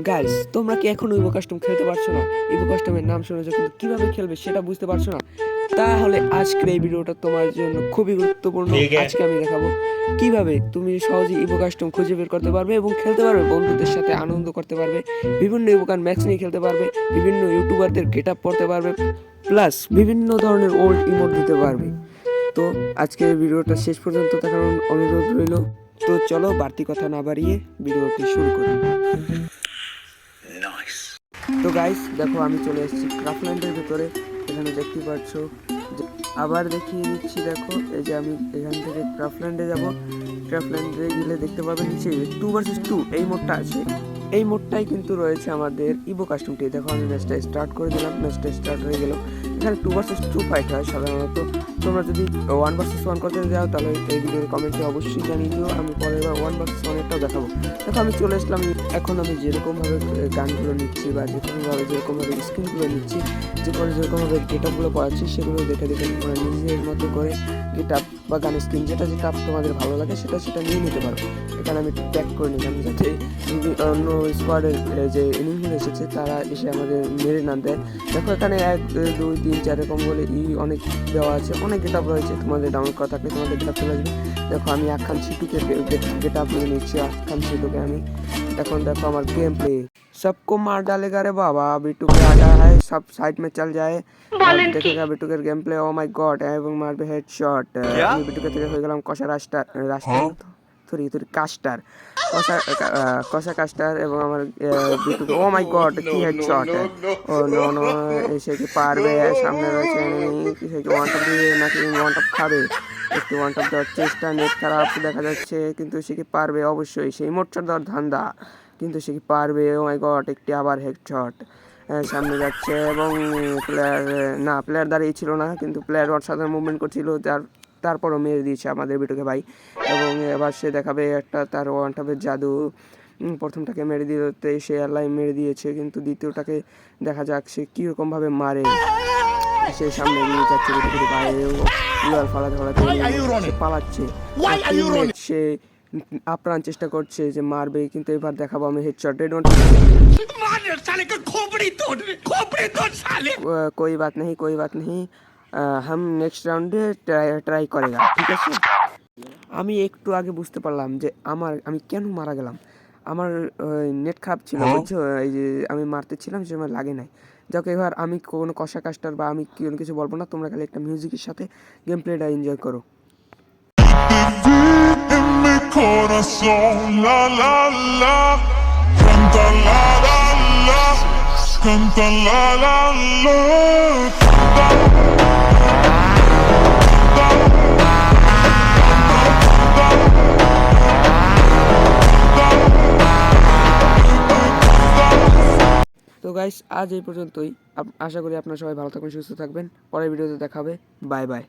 Guys, তোমরা কি এখনো ইভো কাস্টম খেলতে পারছো না? ইভো কাস্টমের নাম শুনেছো কিন্তু কিভাবে খেলবে সেটা বুঝতে পারছো না? তাহলে আজকের এই ভিডিওটা তোমার জন্য খুবই গুরুত্বপূর্ণ। আজকে আমি দেখাবো কিভাবে তুমি সহজে ইভো কাস্টম খুঁজে বের করতে পারবে এবং খেলতে পারবে, বন্ধুদের সাথে আনন্দ করতে পারবে, বিভিন্ন ইভোকান ম্যাক্স নিয়ে খেলতে পারবে, বিভিন্ন ইউটিউবারদের গেট আপ পড়তে পারবে, প্লাস বিভিন্ন ধরনের ওল্ড ইমোট দিতে পারবে। তো আজকের ভিডিওটা শেষ পর্যন্ত দেখার অনুরোধ রইল। তো চলো বাড়তি কথা না বাড়িয়ে ভিডিওটি শুরু করি। তো গাইস দেখো, আমি চলে এসেছি ক্রাফল্যান্ডের ভিতরে। এখানে দেখতে পাচ্ছ, আবার দেখিয়ে দিচ্ছি। দেখো এই যে আমি এখান থেকে ক্রাফল্যান্ডে যাব। ক্রাফল্যান্ডে গেলে দেখতে পাবে নিচে 2 vs 2 এই মোডটা আছে। এই মোডটাই কিন্তু রয়েছে আমাদের ইভো কাস্টমটি। দেখো আমি ম্যাচটা স্টার্ট করে দিলাম, ম্যাচটা স্টার্ট হয়ে গেল। এখানে 2 vs 2 ফাইট হয় সাধারণত। তোমরা যদি 1 vs 1 করতে যাও তাহলে এই ভিডিওর কমেন্টে অবশ্যই জানিয়ে দিও, আমি পরের বার 1 vs 1 এরটাও দেখাবো। দেখো আমি চলে আসলাম। এখন আমি যেরকমভাবে গানগুলো নিচ্ছি বা যেরকমভাবে স্ক্রিনগুলো নিচ্ছি, যেরকমভাবে গেটআপগুলো পাচ্ছি, সেগুলো দেখে দেখে তোমরা নিজের মতো করে গেটআপ বা গানের স্ক্রিন যেটা তোমাদের ভালো লাগে সেটা নিয়ে নিতে পারো। এখানে আমি ট্যাগ করে নিলাম যাতে অন্য স্কোয়াডের যে এনিমিগুলো এসেছে তারা এসে আমাদের মেরে না দেয়। দেখো এখানে 1 2 3 4 এরকম বলে অনেক দেওয়া আছে, অনেক গেটআপ রয়েছে। তোমাদের ডাউনলোড করা থাকলে তোমাদের গেটআপ চলে আসবে। দেখো আমি আখান সিটুকে গেটআপ নিয়ে নিচ্ছি। আখান সিটুকে আমি এখন দেখো আমার गेम प्ले सबको मार डालेगा रे बाबा। बिट्टू पे आ गया है, सब साइड में चल जाए, देखेगा बिट्टू के game play. Oh my God, এবং মারবে হেডশট। আমি বিট্টুকে থেকে হয়ে গেলাম কষা রাস্টার সরি কাস্টার, কষা কাস্টার। এবং আমার বিট্টুকে, ও মাই গড কি হেডশট। ও নো নো, সে কি পারবে? সামনে রয়েছে এনিমি, সে কি ওয়ান টপ দিবে নাকি ওয়ান টপ খাবে? একটু ওয়ান টপ দেওয়ার চেষ্টা, নেট খারাপ দেখা যাচ্ছে, কিন্তু সে কি পারবে? অবশ্যই সেই মোটর দেওয়ার ধান্দা, কিন্তু সে কি পারবে? ও মাই গড, একটি আবার হেডশট। সামনে যাচ্ছে এবং প্লেয়ার দাঁড়িয়ে ছিল না, কিন্তু প্লেয়ার অসাধারণ মুভমেন্ট করছিল, তারপরও মেরে দিয়েছে আমাদের বিটুকে ভাই। এবং এবার সে দেখাবে একটা তার ওয়ান টপের জাদু। প্রথমটাকে মেরে দিতে সে আল্লাহ মেরে দিয়েছে, কিন্তু দ্বিতীয়টাকে দেখা যাক সে কীরকমভাবে মারে। সে সামনে এগিয়ে যাচ্ছে বিটুকে ভাই, ফালাতে সে পালাচ্ছে। সে আপ্রাণ চেষ্টা করছে যে মারবে, কিন্তু এবার দেখাবো আমি হেডশট। कोई बात नहीं, हम নেক্সট রাউন্ডে ট্রাই করেগা, ঠিক আছে। আমি একটু আগে বুঝতে পারলাম যে আমি কেন মারা গেলাম। আমার নেট খারাপ ছিল, বুঝছো। এই যে আমি মারতে ছিলাম সে সময় লাগে নাই। যাক, এবার আমি কোনো কষা কাস্টার বা আমি কোনো কিছু বলবো না, তোমরা খালি একটা মিউজিকের সাথে গেম প্লেটা এনজয় করো। Corazón, la la la, canta la la la, canta la la la, তো গাইস, আজ এই পর্যন্তই। আশা করি আপনারা সবাই ভালো থাকবেন, সুস্থ থাকবেন। পরের ভিডিওতে দেখা হবে। Bye bye.